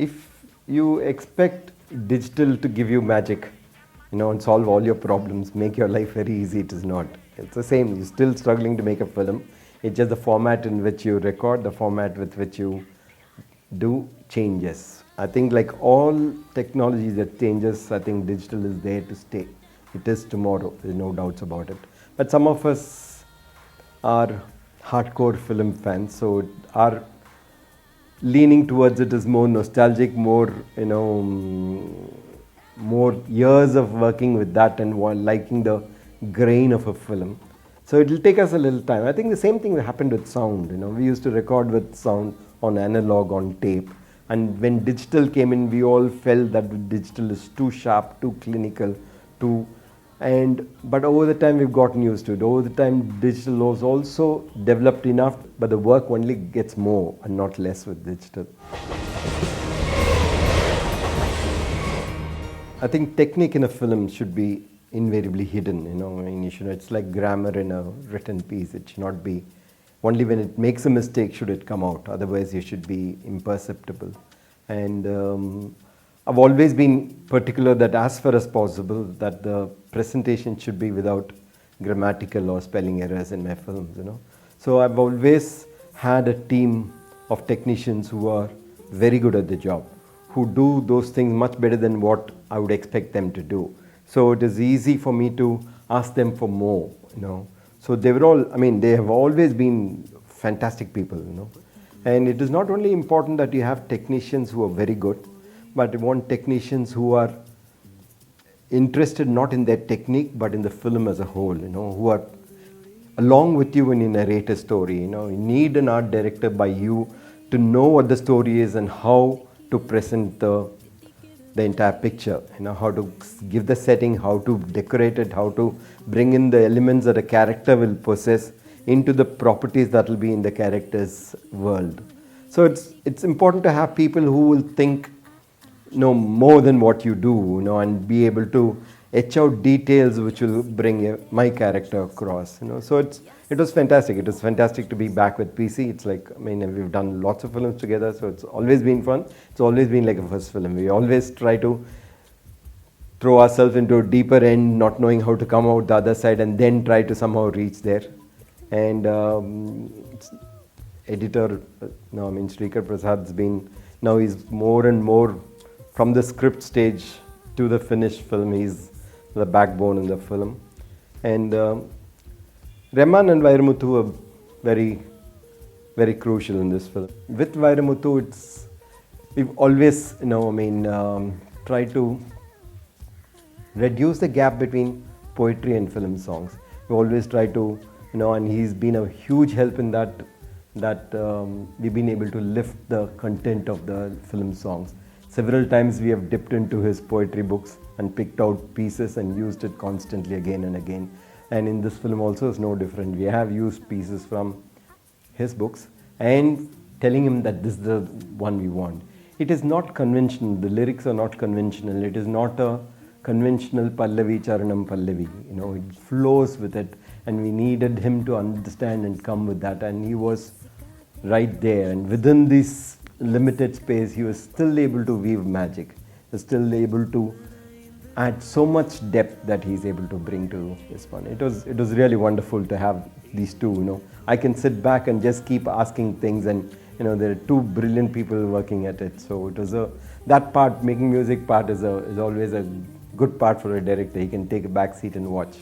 if you expect digital to give you magic, and solve all your problems, make your life very easy, it is not. It's the same. You're still struggling to make a film. It's just the format in which you record, the format with which you do changes. I think like all technology that changes, I think digital is there to stay. It is tomorrow, there's no doubts about it. But some of us are hardcore film fans, so our leaning towards it is more nostalgic, more, more years of working with that and liking the grain of a film. So it will take us a little time. I think the same thing happened with sound. We used to record with sound on analog, on tape. And when digital came in, we all felt that digital is too sharp, too clinical, but over the time we've gotten used to it. Over the time digital was also developed enough, but the work only gets more and not less with digital. I think technique in a film should be invariably hidden, it's like grammar in a written piece. It should not be, only when it makes a mistake should it come out, otherwise you should be imperceptible. And I've always been particular that as far as possible that the presentation should be without grammatical or spelling errors in my films, So I've always had a team of technicians who are very good at the job, who do those things much better than what I would expect them to do. So it is easy for me to ask them for more, So they were all, they have always been fantastic people, And it is not only important that you have technicians who are very good, but you want technicians who are interested not in their technique, but in the film as a whole, who are along with you when you narrate a story, You need an art director by you to know what the story is and how to present the entire picture, how to give the setting, how to decorate it, how to bring in the elements that a character will possess into the properties that will be in the character's world. So it's important to have people who will think more than what you do, and be able to etch out details which will bring my character across, So it was fantastic. It was fantastic to be back with PC. It's like, we've done lots of films together, so it's always been fun. It's always been like a first film. We always try to throw ourselves into a deeper end, not knowing how to come out the other side, and then try to somehow reach there. And editor, Sreekar Prasad's been, now he's more and more from the script stage to the finished film. He's the backbone in the film. And Rahman and Vairamuthu are very, very crucial in this film. With Vairamuthu, we've always, tried to reduce the gap between poetry and film songs. We always try to, and he's been a huge help in that we've been able to lift the content of the film songs. Several times we have dipped into his poetry books and picked out pieces and used it constantly again and again. And in this film also is no different. We have used pieces from his books and telling him that this is the one we want. It is not conventional. The lyrics are not conventional. It is not a conventional Pallavi, Charanam, Pallavi. It flows with it. And we needed him to understand and come with that. And he was right there. And within this limited space, he was still able to weave magic. He was still able to add so much depth that he's able to bring to this one. It was really wonderful to have these two. I can sit back and just keep asking things, and there are two brilliant people working at it. So it was that part, making music part, is always a good part for a director. He can take a back seat and watch.